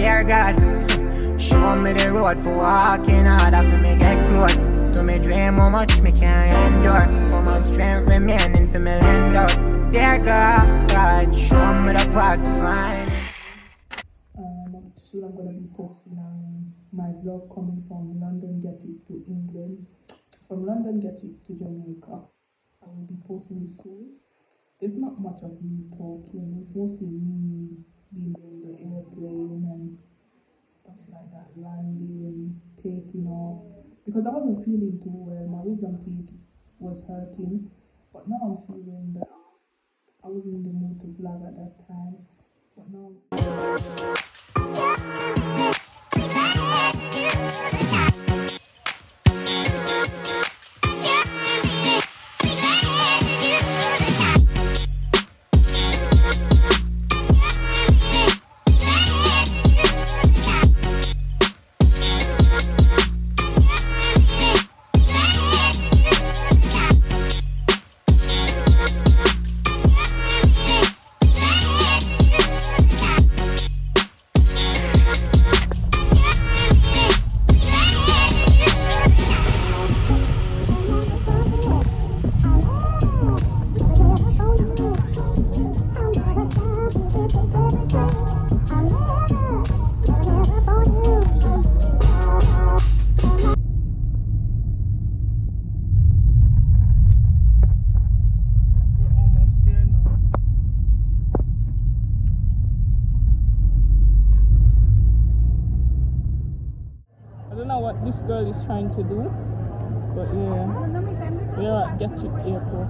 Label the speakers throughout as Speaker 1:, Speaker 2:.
Speaker 1: Dear God, show me the road for walking hard for me get close to me dream. How much me can endure, how much strength remaining for me land out. Dear God, show me the path to find.
Speaker 2: Soon I'm gonna be posting my vlog coming from London Gatwick to England, from London Gatwick to Jamaica. I will be posting it soon. There's not much of me talking, it's mostly me being in the airplane and stuff like that, landing, taking off, because I wasn't feeling too well. My wisdom teeth was hurting, but now I'm feeling better. I wasn't in the mood to vlog at that time, but now I don't know what this girl is trying to do, but yeah, we are at Gatwick Airport.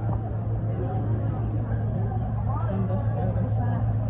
Speaker 2: And that's the other side.